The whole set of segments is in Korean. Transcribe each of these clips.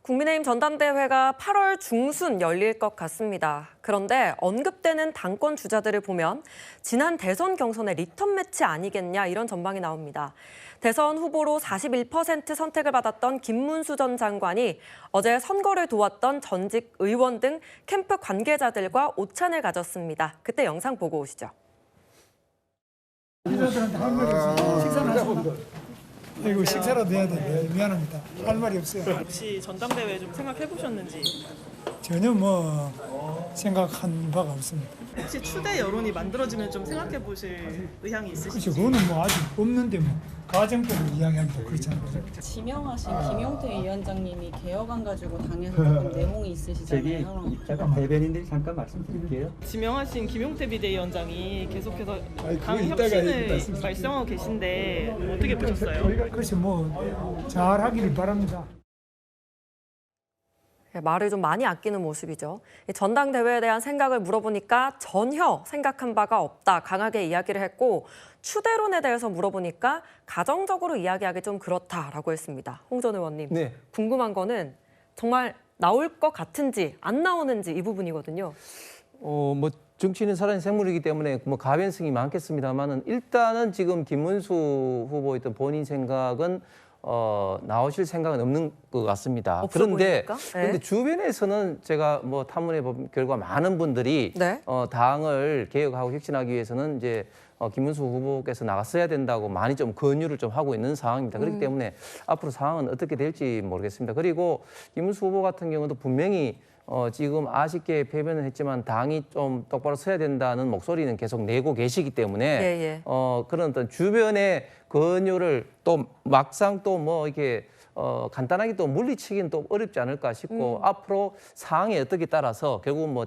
국민의힘 전당대회가 8월 중순 열릴 것 같습니다. 그런데 언급되는 당권 주자들을 보면 지난 대선 경선의 리턴 매치 아니겠냐 이런 전망이 나옵니다. 대선 후보로 41% 선택을 받았던 김문수 전 장관이 어제 선거를 도왔던 전직 의원 등 캠프 관계자들과 오찬을 가졌습니다. 그때 영상 보고 오시죠. 기자들한테 할 말이 없어요. 식사는 하십니까? 이거 식사라도 해야 되는데 미안합니다. 할 말이 없어요. 혹시 전당대회 좀 생각해 보셨는지? 전혀 뭐 생각한 바가 없습니다. 혹시 추대 여론이 만들어지면 좀 생각해 보실 의향이 그렇죠. 있으신지? 그거는 뭐 아직 없는데 뭐 가정법을 이야기합니다. 그렇잖아요. 지명하신 김용태 위원장님이 개혁안 가지고 당에서 조금 내용이 있으시잖아요. 잠깐 대변인들이 잠깐 말씀드릴게요. 지명하신 김용태 비대위원장이 계속해서 아니, 당 그거 이따가 혁신을 말씀드릴게요. 발생하고 계신데 어떻게 보셨어요? 그래서 뭐 잘하기를 바랍니다. 말을 좀 많이 아끼는 모습이죠. 전당대회에 대한 생각을 물어보니까 전혀 생각한 바가 없다, 강하게 이야기를 했고 추대론에 대해서 물어보니까 가정적으로 이야기하기 좀 그렇다라고 했습니다. 홍 전 의원님, 네. 궁금한 거는 정말 나올 것 같은지 안 나오는지 이 부분이거든요. 뭐 정치인은 살아있는 생물이기 때문에 뭐 가변성이 많겠습니다만은 일단은 지금 김문수 후보의 어떤 본인 생각은 나오실 생각은 없는 것 같습니다. 없어 그런데 보입니까? 네. 그런데 주변에서는 제가 뭐 탐문해 본 결과 많은 분들이 네. 당을 개혁하고 혁신하기 위해서는 이제 김문수 후보께서 나갔어야 된다고 많이 좀 권유를 좀 하고 있는 상황입니다. 그렇기 때문에 앞으로 상황은 어떻게 될지 모르겠습니다. 그리고 김문수 후보 같은 경우도 분명히 지금 아쉽게 패배는 했지만 당이 좀 똑바로 서야 된다는 목소리는 계속 내고 계시기 때문에 예. 그런 어떤 주변의 권유를 또 막상 또 뭐 이렇게 간단하게 또 물리치기는 또 어렵지 않을까 싶고 앞으로 상황에 어떻게 따라서 결국 뭐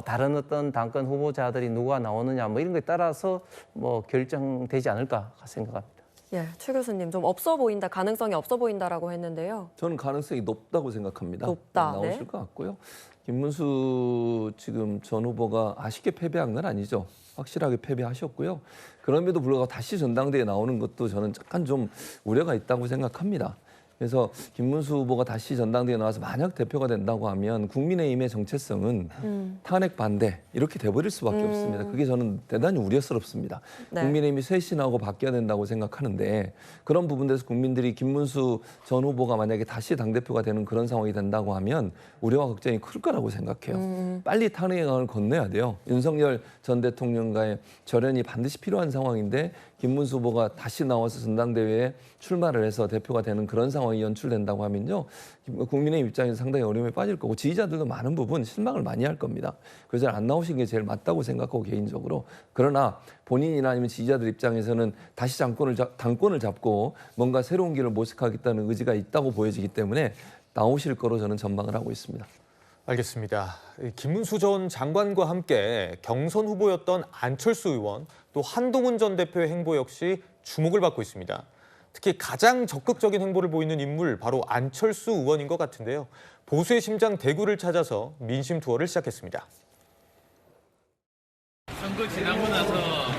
다른 어떤 당권 후보자들이 누가 나오느냐 뭐 이런 거에 따라서 뭐 결정되지 않을까 생각합니다. 예, 최 교수님 좀 없어 보인다, 가능성이 없어 보인다라고 했는데요. 저는 가능성이 높다고 생각합니다. 높다, 나오실 네. 것 같고요. 김문수 지금 전 후보가 아쉽게 패배한 건 아니죠. 확실하게 패배하셨고요. 그럼에도 불구하고 다시 전당대회에 나오는 것도 저는 약간 좀 우려가 있다고 생각합니다. 그래서 김문수 후보가 다시 전당대회에 나와서 만약 대표가 된다고 하면 국민의힘의 정체성은 탄핵 반대 이렇게 돼버릴 수밖에 없습니다. 그게 저는 대단히 우려스럽습니다. 네. 국민의힘이 쇄신하고 바뀌어야 된다고 생각하는데 그런 부분에서 국민들이 김문수 전 후보가 만약에 다시 당대표가 되는 그런 상황이 된다고 하면 우려와 걱정이 클 거라고 생각해요. 빨리 탄핵의 강을 건너야 돼요. 윤석열 전 대통령과의 절연이 반드시 필요한 상황인데 김문수 후보가 다시 나와서 전당대회에 출마를 해서 대표가 되는 그런 상황이 연출된다고 하면요. 국민의힘 입장에서 상당히 어려움에 빠질 거고 지지자들도 많은 부분 실망을 많이 할 겁니다. 그래서 안 나오신 게 제일 맞다고 생각하고 개인적으로. 그러나 본인이나 아니면 지지자들 입장에서는 다시 당권을 잡고 뭔가 새로운 길을 모색하겠다는 의지가 있다고 보여지기 때문에 나오실 거로 저는 전망을 하고 있습니다. 알겠습니다. 김문수 전 장관과 함께 경선 후보였던 안철수 의원, 또 한동훈 전 대표의 행보 역시 주목을 받고 있습니다. 특히 가장 적극적인 행보를 보이는 인물 바로 안철수 의원인 것 같은데요. 보수의 심장 대구를 찾아서 민심 투어를 시작했습니다. 선거 지나고 나서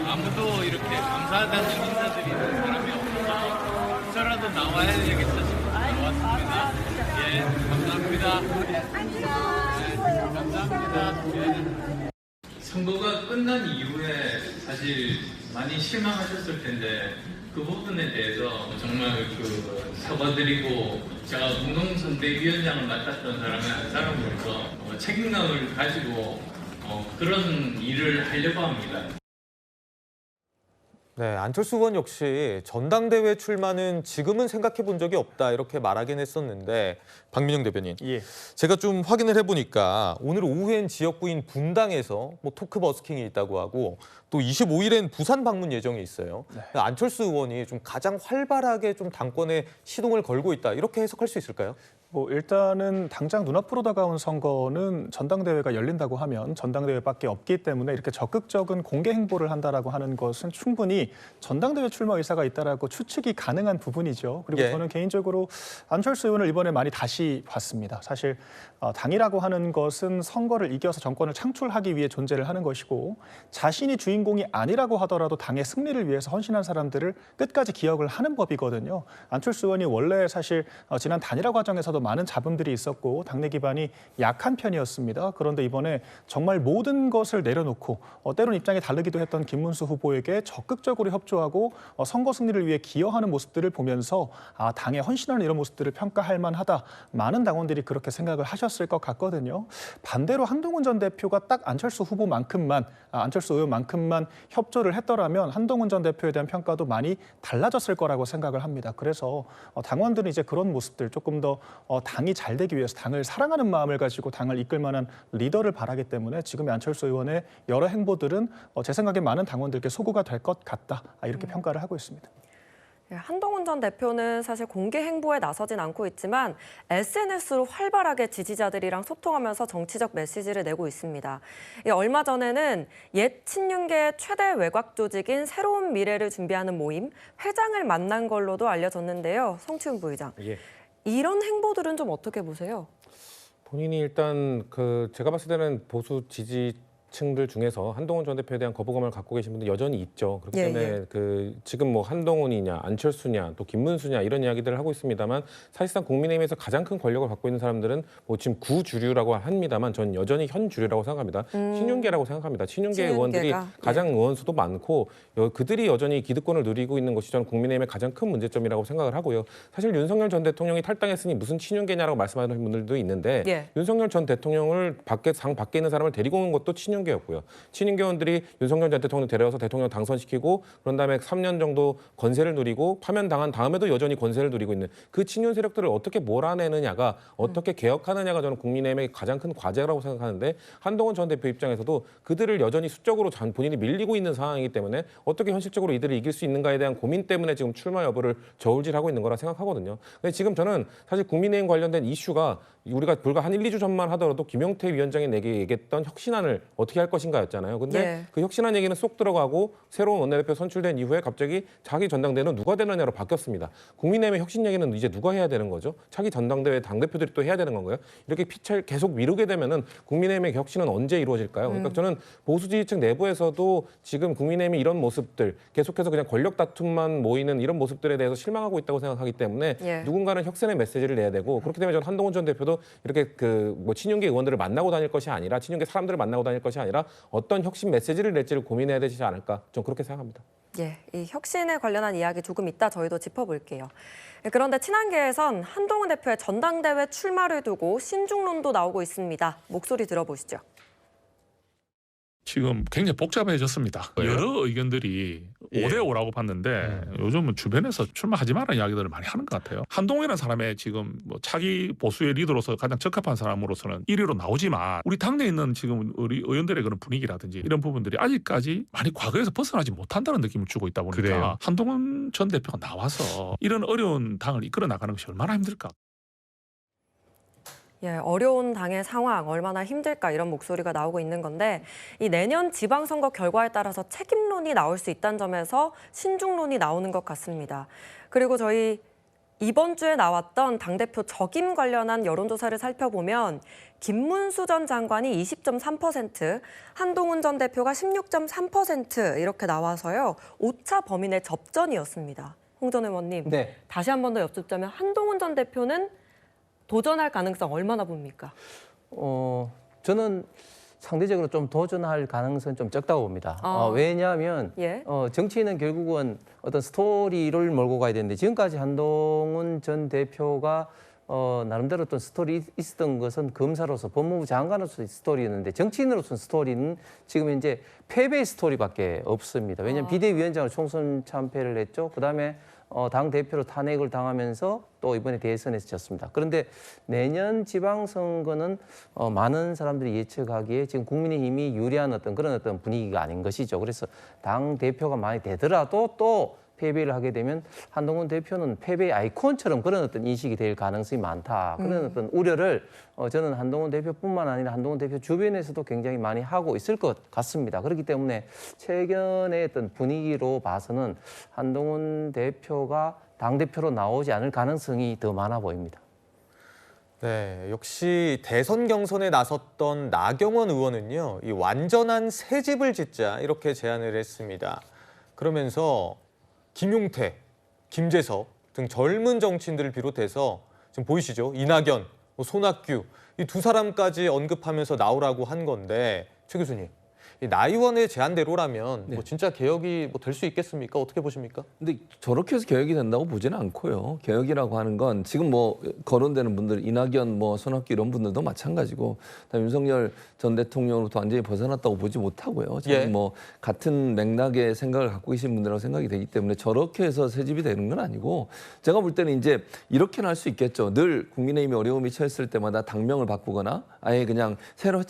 아무도 이렇게 감사하다는 인사드리는 사람이 없어서 저라도 나와야 되겠다 싶어서 나왔습니다. 예, 감사합니다. 감사합니다. 선거가 끝난 이후에 사실 많이 실망하셨을 텐데 그 부분에 대해서 정말 사과드리고 제가 공동선대위원장을 맡았던 사람으로서 책임감을 가지고 그런 일을 하려고 합니다. 네, 안철수 의원 역시 전당대회 출마는 지금은 생각해 본 적이 없다 이렇게 말하긴 했었는데 박민영 대변인, 제가 좀 확인을 해보니까 오늘 오후엔 지역구인 분당에서 뭐 토크 버스킹이 있다고 하고 또 25일엔 부산 방문 예정이 있어요. 네. 안철수 의원이 좀 가장 활발하게 좀 당권에 시동을 걸고 있다 이렇게 해석할 수 있을까요? 뭐 일단은 당장 눈앞으로 다가온 선거는 전당대회가 열린다고 하면 전당대회밖에 없기 때문에 이렇게 적극적인 공개 행보를 한다라고 하는 것은 충분히 전당대회 출마 의사가 있다라고 추측이 가능한 부분이죠. 그리고 저는 개인적으로 안철수 의원을 이번에 많이 다시 봤습니다. 사실 당이라고 하는 것은 선거를 이겨서 정권을 창출하기 위해 존재를 하는 것이고 자신이 주인공이 아니라고 하더라도 당의 승리를 위해서 헌신한 사람들을 끝까지 기억을 하는 법이거든요. 안철수 의원이 원래 사실 지난 단일화 과정에서도 전에도 많은 잡음들이 있었고 당내 기반이 약한 편이었습니다. 그런데 이번에 정말 모든 것을 내려놓고 때론 입장이 다르기도 했던 김문수 후보에게 적극적으로 협조하고 선거 승리를 위해 기여하는 모습들을 보면서 당에 헌신하는 이런 모습들을 평가할 만하다. 많은 당원들이 그렇게 생각을 하셨을 것 같거든요. 반대로 한동훈 전 대표가 딱 안철수 의원만큼만 협조를 했더라면 한동훈 전 대표에 대한 평가도 많이 달라졌을 거라고 생각을 합니다. 그래서 당원들은 이제 그런 모습들 조금 더 당이 잘 되기 위해서 당을 사랑하는 마음을 가지고 당을 이끌 만한 리더를 바라기 때문에 지금의 안철수 의원의 여러 행보들은 제 생각에 많은 당원들께 소구가 될 것 같다. 이렇게 평가를 하고 있습니다. 한동훈 전 대표는 사실 공개 행보에 나서진 않고 있지만 SNS로 활발하게 지지자들이랑 소통하면서 정치적 메시지를 내고 있습니다. 얼마 전에는 옛 친윤계 최대 외곽 조직인 새로운 미래를 준비하는 모임 회장을 만난 걸로도 알려졌는데요. 성치훈 부의장, 이런 행보들은 좀 어떻게 보세요? 본인이 일단 제가 봤을 때는 보수 지지층들 중에서 한동훈 전 대표에 대한 거부감을 갖고 계신 분들 여전히 있죠. 그렇기 때문에 지금 뭐 한동훈이냐, 안철수냐, 또 김문수냐 이런 이야기들을 하고 있습니다만 사실상 국민의힘에서 가장 큰 권력을 갖고 있는 사람들은 뭐 지금 구주류라고 합니다만 전 여전히 현주류라고 생각합니다. 친윤계라고 생각합니다. 친윤계 의원들이 가장 의원수도 많고 그들이 여전히 기득권을 누리고 있는 것이 저는 국민의힘의 가장 큰 문제점이라고 생각을 하고요. 사실 윤석열 전 대통령이 탈당했으니 무슨 친윤계냐라고 말씀하는 분들도 있는데 윤석열 전 대통령을 당 밖에 있는 사람을 데리고 온 것도 친윤계였고요. 친윤계원들이 윤석열 전 대통령 데려와서 대통령 당선시키고 그런 다음에 3년 정도 권세를 누리고 파면당한 다음에도 여전히 권세를 누리고 있는 그 친윤 세력들을 어떻게 몰아내느냐가 어떻게 개혁하느냐가 저는 국민의힘의 가장 큰 과제라고 생각하는데 한동훈 전 대표 입장에서도 그들을 여전히 수적으로 본인이 밀리고 있는 상황이기 때문에 어떻게 현실적으로 이들을 이길 수 있는가에 대한 고민 때문에 지금 출마 여부를 저울질하고 있는 거라 생각하거든요. 근데 지금 저는 사실 국민의힘 관련된 이슈가 우리가 불과 한 1, 2주 전만 하더라도 김용태 위원장이 내게 얘기했던 혁신안을 어떻게 할 것인가였잖아요. 근데 그 혁신안 얘기는 쏙 들어가고 새로운 원내대표 선출된 이후에 갑자기 자기 전당대회는 누가 되느냐로 바뀌었습니다. 국민의힘의 혁신 얘기는 이제 누가 해야 되는 거죠? 자기 전당대회 당대표들이 또 해야 되는 건가요? 이렇게 피차를 계속 미루게 되면은 국민의힘의 혁신은 언제 이루어질까요? 그러니까 저는 보수 지지층 내부에서도 지금 국민의힘이 이런 모습들 계속해서 그냥 권력 다툼만 모이는 이런 모습들에 대해서 실망하고 있다고 생각하기 때문에 누군가는 혁신의 메시지를 내야 되고 그렇기 때문에 저는 한동훈 전 대표도 이렇게 뭐 친윤계 의원들을 만나고 다닐 것이 아니라 친윤계 사람들을 만나고 다닐 것이 아니라 어떤 혁신 메시지를 낼지를 고민해야 되지 않을까 좀 그렇게 생각합니다. 이 혁신에 관련한 이야기 조금 이따 저희도 짚어볼게요. 그런데 친한계에선 한동훈 대표의 전당대회 출마를 두고 신중론도 나오고 있습니다. 목소리 들어보시죠. 지금 굉장히 복잡해졌습니다. 여러 의견들이 5대5라고 봤는데 요즘은 주변에서 출마하지 마라는 이야기들을 많이 하는 것 같아요. 한동훈이라는 사람의 지금 뭐 차기 보수의 리더로서 가장 적합한 사람으로서는 1위로 나오지만 우리 당내에 있는 지금 우리 의원들의 그런 분위기라든지 이런 부분들이 아직까지 많이 과거에서 벗어나지 못한다는 느낌을 주고 있다 보니까 한동훈 전 대표가 나와서 이런 어려운 당을 이끌어 나가는 것이 얼마나 힘들까. 어려운 당의 상황 얼마나 힘들까 이런 목소리가 나오고 있는 건데 이 내년 지방선거 결과에 따라서 책임론이 나올 수 있다는 점에서 신중론이 나오는 것 같습니다. 그리고 저희 이번 주에 나왔던 당대표 적임 관련한 여론조사를 살펴보면 김문수 전 장관이 20.3%, 한동훈 전 대표가 16.3% 이렇게 나와서요. 오차 범위 내 접전이었습니다. 홍 전 의원님, 다시 한 번 더 여쭙자면 한동훈 전 대표는 도전할 가능성 얼마나 봅니까? 저는 상대적으로 좀 도전할 가능성은 좀 적다고 봅니다. 왜냐하면 정치인은 결국은 어떤 스토리를 몰고 가야 되는데 지금까지 한동훈 전 대표가 나름대로 어떤 스토리 있었던 것은 검사로서 법무부 장관으로서의 스토리였는데 정치인으로서는 스토리는 지금 이제 패배의 스토리밖에 없습니다. 왜냐하면 비대위원장으로 총선 참패를 했죠. 그다음에 당대표로 탄핵을 당하면서 또 이번에 대선에서 졌습니다. 그런데 내년 지방선거는 많은 사람들이 예측하기에 지금 국민의힘이 유리한 어떤 그런 어떤 분위기가 아닌 것이죠. 그래서 당대표가 많이 되더라도 또 패배를 하게 되면 한동훈 대표는 패배의 아이콘처럼 그런 어떤 인식이 될 가능성이 많다. 그런 어떤 우려를 저는 한동훈 대표뿐만 아니라 한동훈 대표 주변에서도 굉장히 많이 하고 있을 것 같습니다. 그렇기 때문에 최근의 어떤 분위기로 봐서는 한동훈 대표가 당대표로 나오지 않을 가능성이 더 많아 보입니다. 네, 역시 대선 경선에 나섰던 나경원 의원은요, 이 완전한 새 집을 짓자 이렇게 제안을 했습니다. 그러면서 김용태, 김재석 등 젊은 정치인들을 비롯해서 지금 보이시죠? 이낙연, 손학규 이 두 사람까지 언급하면서 나오라고 한 건데 최 교수님. 이 나의원의 제안대로라면 뭐 진짜 개혁이 뭐 될 수 있겠습니까? 어떻게 보십니까? 근데 저렇게 해서 개혁이 된다고 보지는 않고요. 개혁이라고 하는 건 지금 뭐 거론되는 분들 이낙연, 뭐 손학규 이런 분들도 마찬가지고 윤석열 전 대통령으로부터 완전히 벗어났다고 보지 못하고요. 지금 뭐 같은 맥락의 생각을 갖고 계신 분들하고 생각이 되기 때문에 저렇게 해서 새집이 되는 건 아니고 제가 볼 때는 이제 이렇게는 할 수 있겠죠. 늘 국민의힘이 어려움이 처했을 때마다 당명을 바꾸거나 아예 그냥 새로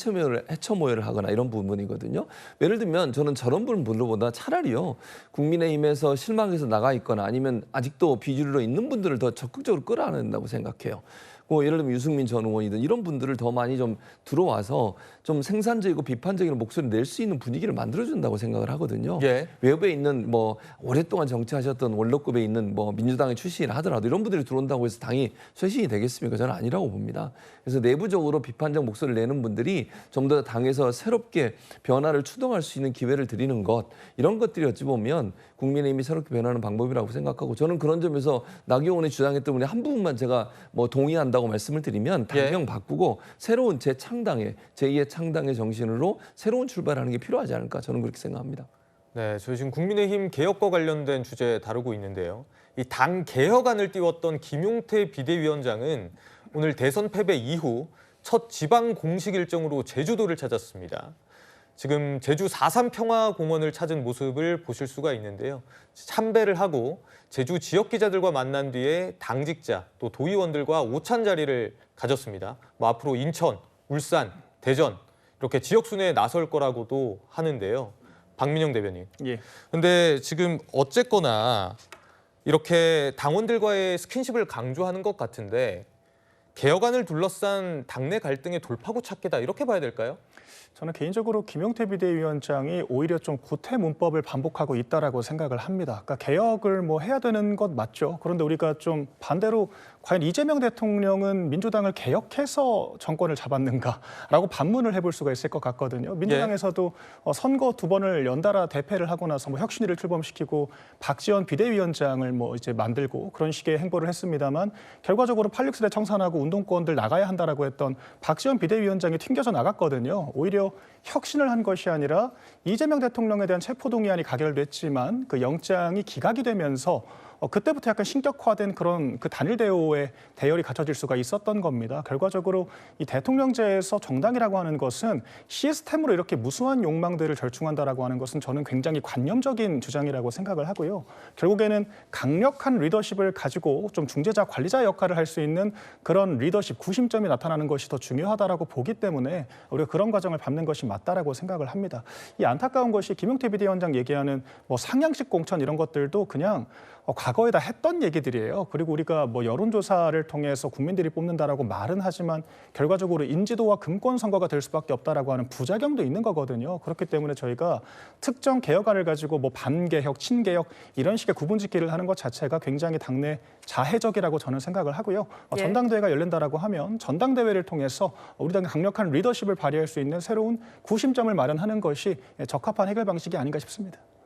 해처 모여를 하거나 이런 부분이거든요. 예를 들면 저는 저런 분들보다 차라리요 국민의힘에서 실망해서 나가 있거나 아니면 아직도 비주류로 있는 분들을 더 적극적으로 끌어안아야 된다고 생각해요. 뭐 예를 들면 유승민 전 의원이든 이런 분들을 더 많이 좀 들어와서 좀 생산적이고 비판적인 목소리를 낼 수 있는 분위기를 만들어준다고 생각을 하거든요. 외부에 있는 뭐 오랫동안 정치하셨던 원로급에 있는 뭐 민주당의 출신이라 하더라도 이런 분들이 들어온다고 해서 당이 쇄신이 되겠습니까? 저는 아니라고 봅니다. 그래서 내부적으로 비판적 목소리를 내는 분들이 좀 더 당에서 새롭게 변화를 추동할 수 있는 기회를 드리는 것 이런 것들이 어찌 보면 국민의힘이 새롭게 변하는 방법이라고 생각하고 저는 그런 점에서 나경원이 주장했던 분이 한 부분만 제가 뭐 동의한다고 말씀을 드리면 당명 바꾸고 새로운 재창당의 제2의 창당의 정신으로 새로운 출발하는 게 필요하지 않을까 저는 그렇게 생각합니다. 네, 저희 지금 국민의힘 개혁과 관련된 주제 다루고 있는데요. 이 당 개혁안을 띄웠던 김용태 비대위원장은 오늘 대선 패배 이후 첫 지방 공식 일정으로 제주도를 찾았습니다. 지금 제주 4.3 평화공원을 찾은 모습을 보실 수가 있는데요. 참배를 하고 제주 지역 기자들과 만난 뒤에 당직자 또 도의원들과 오찬 자리를 가졌습니다. 뭐 앞으로 인천, 울산, 대전 이렇게 지역 순회에 나설 거라고도 하는데요. 박민영 대변인. 근데 지금 어쨌거나 이렇게 당원들과의 스킨십을 강조하는 것 같은데 개혁안을 둘러싼 당내 갈등의 돌파구 찾기다 이렇게 봐야 될까요? 저는 개인적으로 김용태 비대위원장이 오히려 좀 구태 문법을 반복하고 있다라고 생각을 합니다. 그러니까 개혁을 뭐 해야 되는 것 맞죠. 그런데 우리가 좀 반대로 과연 이재명 대통령은 민주당을 개혁해서 정권을 잡았는가라고 반문을 해볼 수가 있을 것 같거든요. 민주당에서도 선거 2번을 연달아 대패를 하고 나서 뭐 혁신위를 출범시키고 박지원 비대위원장을 뭐 이제 만들고 그런 식의 행보를 했습니다만 결과적으로 86세대 청산하고 운동권들 나가야 한다라고 했던 박지원 비대위원장이 튕겨져 나갔거든요. 오히려 혁신을 한 것이 아니라 이재명 대통령에 대한 체포동의안이 가결됐지만 그 영장이 기각이 되면서 그때부터 약간 신격화된 그런 그 단일 대우의 대열이 갖춰질 수가 있었던 겁니다. 결과적으로 이 대통령제에서 정당이라고 하는 것은 시스템으로 이렇게 무수한 욕망들을 절충한다라고 하는 것은 저는 굉장히 관념적인 주장이라고 생각을 하고요. 결국에는 강력한 리더십을 가지고 좀 중재자, 관리자 역할을 할 수 있는 그런 리더십, 구심점이 나타나는 것이 더 중요하다라고 보기 때문에 우리가 그런 과정을 밟는 것이 맞다라고 생각을 합니다. 이 안타까운 것이 김용태 비대위원장 얘기하는 뭐 상향식 공천 이런 것들도 그냥 과거에 다 했던 얘기들이에요. 그리고 우리가 뭐 여론조사를 통해서 국민들이 뽑는다라고 말은 하지만 결과적으로 인지도와 금권 선거가 될 수밖에 없다라고 하는 부작용도 있는 거거든요. 그렇기 때문에 저희가 특정 개혁안을 가지고 뭐 반개혁, 친개혁 이런 식의 구분짓기를 하는 것 자체가 굉장히 당내 자해적이라고 저는 생각을 하고요. 전당대회가 열린다라고 하면 전당대회를 통해서 우리 당의 강력한 리더십을 발휘할 수 있는 새로운 구심점을 마련하는 것이 적합한 해결 방식이 아닌가 싶습니다.